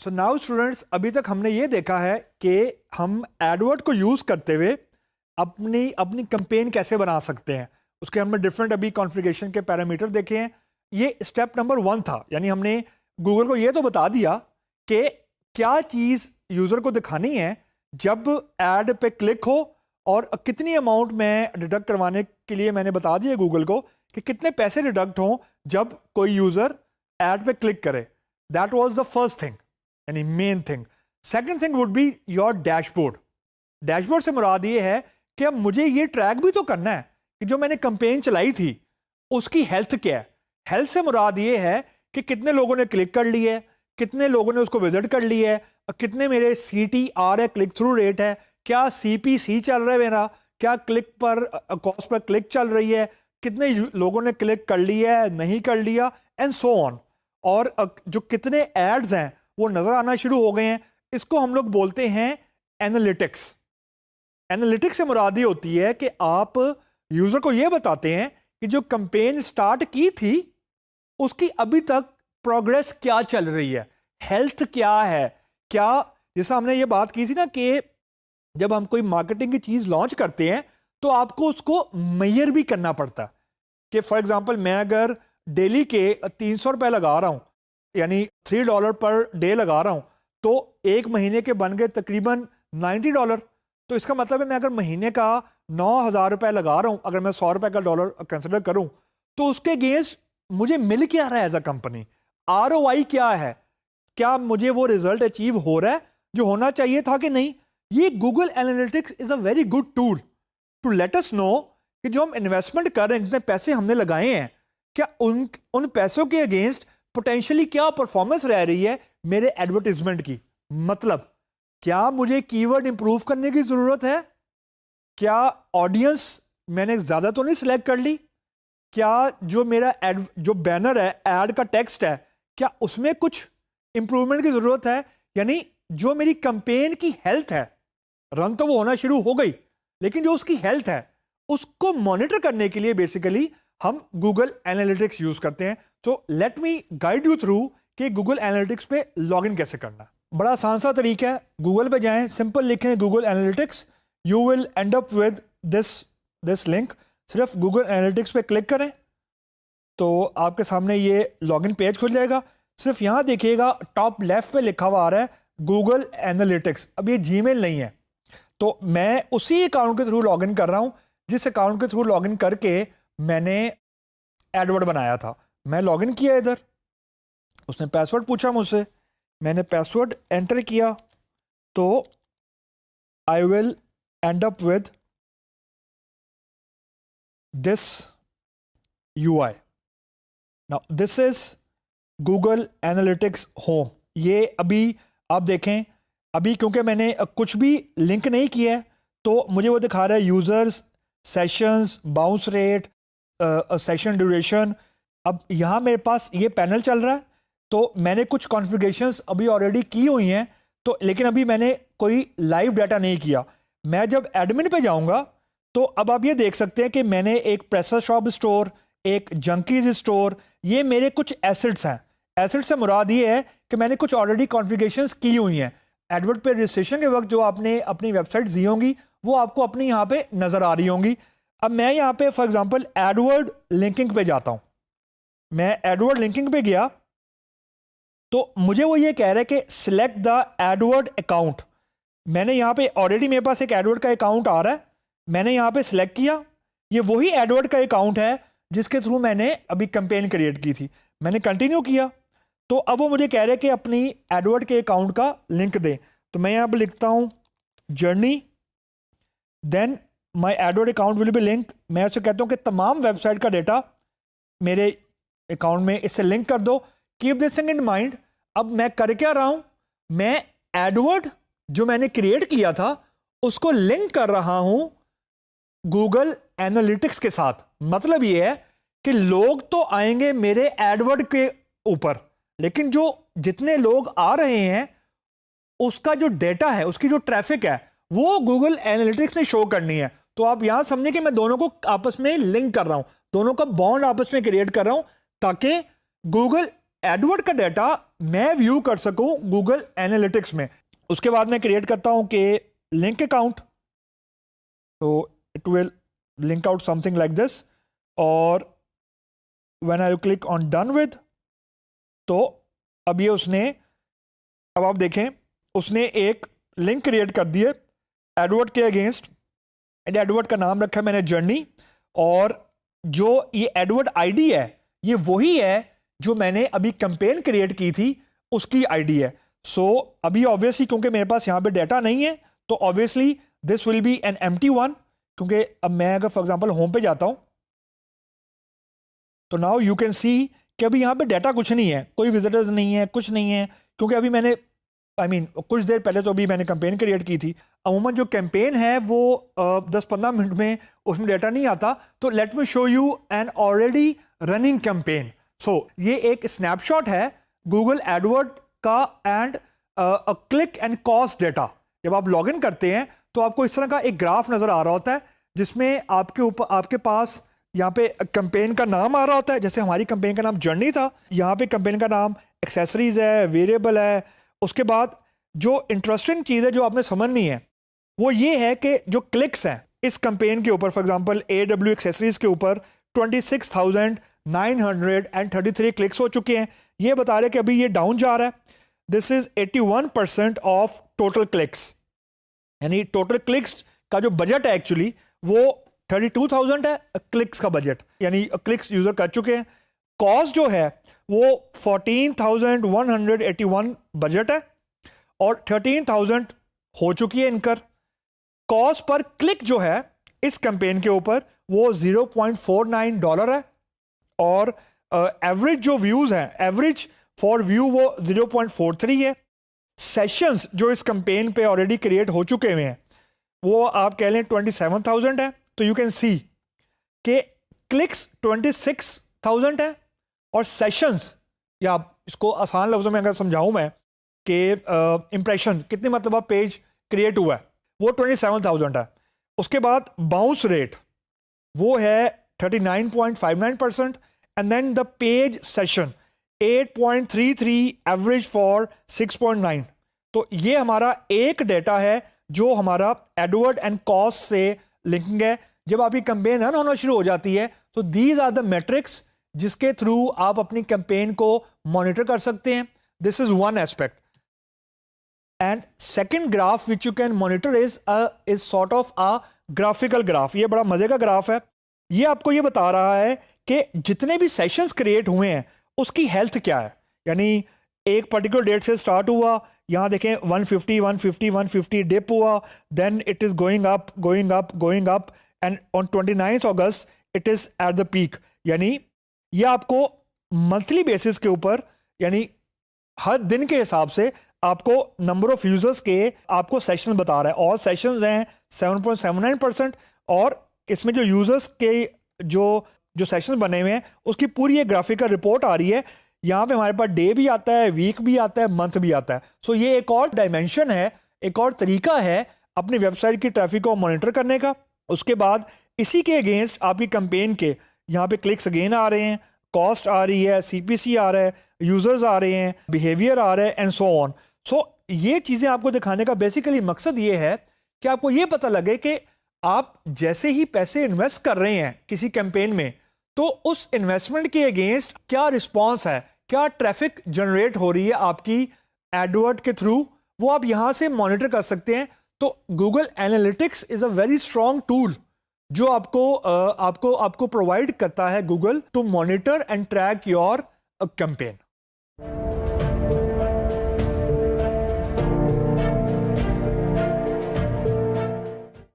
So now students, अभी तक हमने ये देखा है कि हम एडवर्ड को यूज़ करते हुए अपनी अपनी कैंपेन कैसे बना सकते हैं। उसके हमने डिफरेंट अभी कॉन्फ़िगरेशन के पैरामीटर देखे हैं। ये स्टेप नंबर 1 था, यानी हमने गूगल को ये तो बता दिया कि क्या चीज़ यूज़र को दिखानी है जब ऐड पे क्लिक हो, और कितनी अमाउंट में डिडक्ट करवाने के लिए मैंने बता दिया गूगल को कि कितने पैसे डिडक्ट हों जब कोई यूज़र ऐड पे क्लिक करे। That was the first thing, यानी main thing. Second thing would be your dashboard. Dashboard से मुराद ये है कि अब मुझे ये ट्रैक भी तो करना है कि जो मैंने कैंपेन चलाई थी उसकी हेल्थ क्या है। हेल्थ से मुराद ये है कि कितने लोगों ने क्लिक कर ली है, कितने लोगों ने उसको विजिट कर ली है, कितने मेरे CTR है, क्लिक थ्रू रेट है, क्या CPC चल रहा है मेरा, क्या क्लिक पर कॉस्ट पर क्लिक चल रही है, कितने लोगों ने क्लिक कर लिया है, नहीं कर लिया, एंड सो ऑन। और जो कितने एड्स हैं वो नज़र आना शुरू हो गए हैं। इसको हम लोग बोलते हैं एनालिटिक्स। एनालिटिक्स से मुराद ये होती है कि आप यूज़र को ये बताते हैं कि जो कैंपेन स्टार्ट की थी उसकी अभी तक प्रोग्रेस क्या चल रही है, हेल्थ क्या है। क्या, जैसा हमने ये बात की थी ना कि जब हम कोई मार्केटिंग की चीज़ लॉन्च करते हैं तो आपको उसको मेजर भी करना पड़ता है कि फॉर एग्जांपल मैं अगर डेली के 300 रुपये लगा रहा हूँ, यानी $3 पर डे लगा रहा हूँ, तो एक महीने के बन गए तकरीबन $90। तो इसका मतलब है मैं अगर महीने का 9,000 रुपये लगा रहा हूँ, अगर मैं 100 रुपये का डॉलर कंसिडर करूँ, तो उसके अगेंस्ट मुझे मिल क्या रहा है एज अ कंपनी, ROI क्या है, क्या मुझे वो रिजल्ट अचीव हो रहा है जो होना चाहिए था कि नहीं। ये Google analytics is a very good tool to let us know कि जो हम इन्वेस्टमेंट कर रहे हैं, जितने पैसे हमने लगाए हैं, क्या उन पैसों के अगेंस्ट पोटेंशियली क्या परफॉर्मेंस रह रही है मेरे एडवर्टीजमेंट की। मतलब क्या मुझे कीवर्ड इंप्रूव करने की ज़रूरत है, क्या ऑडियंस मैंने ज़्यादा तो नहीं सिलेक्ट कर ली, क्या जो मेरा एड, जो बैनर है, ऐड का टेक्स्ट है, क्या उसमें कुछ इंप्रूवमेंट की ज़रूरत है। यानी जो मेरी कैंपेन की हेल्थ है, रन तो वो होना शुरू हो गई, लेकिन जो उसकी हेल्थ है उसको मॉनिटर करने के लिए बेसिकली हम गूगल एनालिटिक्स यूज करते हैं। तो let me guide you through कि गूगल एनालिटिक्स पे लॉगिन कैसे करना। बड़ा आसान सा तरीका है, गूगल पे जाएं, सिंपल लिखें Google analytics, you will and up with this link. सिर्फ गूगल एनालिटिक्स पे क्लिक करें तो आपके सामने ये लॉगिन पेज खुल जाएगा। सिर्फ यहाँ देखिएगा टॉप लेफ्ट पे लिखा हुआ आ रहा है गूगल एनालिटिक्स। अब ये जीमेल नहीं है, तो मैं उसी अकाउंट के थ्रू लॉगिन कर रहा हूँ जिस अकाउंट के थ्रू लॉगिन करके मैंने एडवर्ड बनाया था। मैं लॉगिन किया इधर, उसने पासवर्ड पूछा मुझसे, मैंने पासवर्ड एंटर किया, तो I will and up with this UI। Now this is Google analytics home. ये अभी आप देखें, अभी क्योंकि मैंने कुछ भी लिंक नहीं किया है तो मुझे वो दिखा रहा है users, sessions, bounce rate, session duration. अब यहाँ मेरे पास ये पैनल चल रहा है, तो मैंने कुछ कॉन्फ़िगरेशंस अभी ऑलरेडी की हुई हैं, तो लेकिन अभी मैंने कोई लाइव डाटा नहीं किया। मैं जब एडमिन पे जाऊँगा तो अब आप ये देख सकते हैं कि मैंने एक प्रेसर शॉप स्टोर, एक जंकीज स्टोर, ये मेरे कुछ एसेट्स हैं। एसेट्स से मुराद ये है कि मैंने कुछ ऑलरेडी कॉन्फ़िगरेशंस की हुई हैं। एडवर्ड पे रजिस्ट्रेशन के वक्त जो आपने अपनी वेबसाइट दी होंगी वो आपको अपनी यहाँ पे नज़र आ रही होंगी। अब मैं यहाँ पे फॉर एग्जांपल एडवर्ड लिंकिंग पे जाता हूँ। मैं एडवर्ड लिंकिंग पे गया तो मुझे वो ये कह रहा है कि सिलेक्ट द एडवर्ड अकाउंट। मैंने यहाँ पे ऑलरेडी मेरे पास एक एडवर्ड का अकाउंट आ रहा है, मैंने यहाँ पे सिलेक्ट किया। ये वही एडवर्ड का अकाउंट है जिसके थ्रू मैंने अभी कैंपेन क्रिएट की थी। मैंने कंटिन्यू किया तो अब वो मुझे कह रहे हैं कि अपनी एडवर्ड के अकाउंट का लिंक दें। तो मैं यहाँ पर लिखता हूँ journey, then my AdWords account will be link. मैं उसे कहता हूँ कि तमाम वेबसाइट का डेटा मेरे अकाउंट में इससे लिंक कर दो। Keep this thing in mind. अब मैं कर क्या रहा हूँ, मैं एडवर्ड जो मैंने क्रिएट किया था उसको लिंक कर रहा हूँ गूगल एनालिटिक्स के साथ। मतलब ये है कि लोग तो आएंगे मेरे एडवर्ड के ऊपर, लेकिन जो जितने लोग आ रहे हैं उसका जो डेटा है, उसकी जो ट्रैफिक है, वो गूगल एनालिटिक्स ने शो करनी है। तो आप यहां समझे कि मैं दोनों को आपस में लिंक कर रहा हूं, दोनों का बॉन्ड आपस में क्रिएट कर रहा हूं, ताकि गूगल एडवर्ड का डेटा मैं व्यू कर सकूं गूगल एनालिटिक्स में। उसके बाद मैं क्रिएट करता हूं कि लिंक अकाउंट, तो it will link out something like this, और when I click on done with, तो अब ये उसने, अब आप देखें उसने एक लिंक क्रिएट कर दिए एडवर्ड के अगेंस्ट। एडवर्ड का नाम रखा है मैंने जर्नी, और जो ये एडवर्ड आईडी है ये वही है जो मैंने अभी कैंपेन क्रिएट की थी उसकी आईडी है। सो अभी ऑब्वियसली क्योंकि मेरे पास यहाँ पे डाटा नहीं है, तो obviously this will be an empty one, क्योंकि अब मैं अगर फॉर एग्जांपल होम पे जाता हूं तो नाउ यू कैन सी कि अभी यहाँ पे डाटा कुछ नहीं है, कोई विजिटर्स नहीं है, कुछ नहीं है, क्योंकि अभी मैंने कुछ देर पहले तो अभी मैंने कैंपेन क्रिएट की थी। अमूमन जो कैंपेन है वो 10-15 मिनट में उसमें डाटा नहीं आता। तो let me show you an already running campaign. So ये एक स्नैपशॉट है गूगल एडवर्ड का and click and cost data. जब आप लॉगिन करते हैं तो आपको इस तरह का एक ग्राफ नजर आ रहा होता है, जिसमें आपके पास यहाँ पे कैंपेन का नाम आ रहा होता है। जैसे हमारी कैंपेन का नाम जर्नी था, यहाँ पे कैंपेन का नाम एक्सेसरीज है, वेरिएबल है। उसके बाद जो इंटरेस्टिंग चीज़ है जो आपने समझनी है वो ये है कि जो क्लिक्स हैं इस कैंपेन के ऊपर, फॉर एग्जांपल AW एक्सेसरीज के ऊपर 26,933 क्लिक्स हो चुके हैं। ये बता रहे कि अभी ये डाउन जा रहा है। This is 81% of total clicks, यानी टोटल क्लिक्स का जो बजट है एक्चुअली वो 32,000 है क्लिक्स का बजट, यानी क्लिक्स यूजर कर चुके हैं। कॉस्ट जो है वो 14,181 बजट है और 13,000 हो चुकी है इनकर। कॉस्ट पर क्लिक जो है इस कैंपेन के ऊपर वो $0.49 है, और एवरेज जो व्यूज हैं, एवरेज फॉर व्यू वो 0.43 है। सेशंस जो इस कैंपेन पे ऑलरेडी क्रिएट हो चुके हुए हैं वो आप कह लें 27,000 है। तो यू कैन सी कि क्लिक्स 26,000 है और सेशंस, या इसको आसान लफ्जों में अगर समझाऊं मैं कि इंप्रेशन कितनी मतलब पेज क्रिएट हुआ है वो 27,000 है। उसके बाद बाउंस रेट वो है 39.59%, and then the page session 8.33, average for 6.9। तो ये हमारा एक डेटा है जो हमारा एडवर्ड एंड कॉस्ट से लिंकिंग है। जब आपकी कैंपेन रन होना शुरू हो जाती है तो दीज आर द मैट्रिक्स जिसके थ्रू आप अपनी कैंपेन को मॉनिटर कर सकते हैं। This is one aspect, and second graph which you can monitor is sort of a graphical graph. ये बड़ा मजे का ग्राफ है। ये आपको ये बता रहा है कि जितने भी सेशंस क्रिएट हुए हैं उसकी हेल्थ क्या है, यानी एक पर्टिकुलर डेट से स्टार्ट हुआ, यहाँ देखें 150 150 150 डिप हुआ, then it is going up going up going up, and on 29 August it is at the peak. यानी ये आपको मंथली बेसिस के ऊपर, यानी हर दिन के हिसाब से आपको नंबर ऑफ यूजर्स के आपको सेशन बता रहा है। और सेशंस हैं 7.79%, और इसमें जो यूजर्स के जो सेशन बने हुए हैं उसकी पूरी एक ग्राफिकल रिपोर्ट आ रही है। यहाँ पे हमारे पास डे भी आता है, वीक भी आता है, मंथ भी आता है। सो ये एक और डायमेंशन है, एक और तरीका है अपनी वेबसाइट की ट्रैफिक को मॉनिटर करने का। उसके बाद इसी के अगेंस्ट आपकी कैंपेन के यहाँ पे क्लिक्स अगेन आ रहे हैं, कॉस्ट आ रही है, CPC आ रहा है, यूजर्स आ रहे हैं, बिहेवियर आ रहा है, एंड सो ऑन। सो ये चीज़ें आपको दिखाने का बेसिकली मकसद ये है कि आपको ये पता लगे कि आप जैसे ही पैसे इन्वेस्ट कर रहे हैं किसी कैंपेन में, तो उस इन्वेस्टमेंट के अगेंस्ट क्या रिस्पॉन्स है, क्या ट्रैफिक जनरेट हो रही है आपकी एडवर्ड के थ्रू, वो आप यहां से मॉनिटर कर सकते हैं। तो Google analytics is a very strong tool जो आपको प्रोवाइड करता है Google to monitor and track your campaign.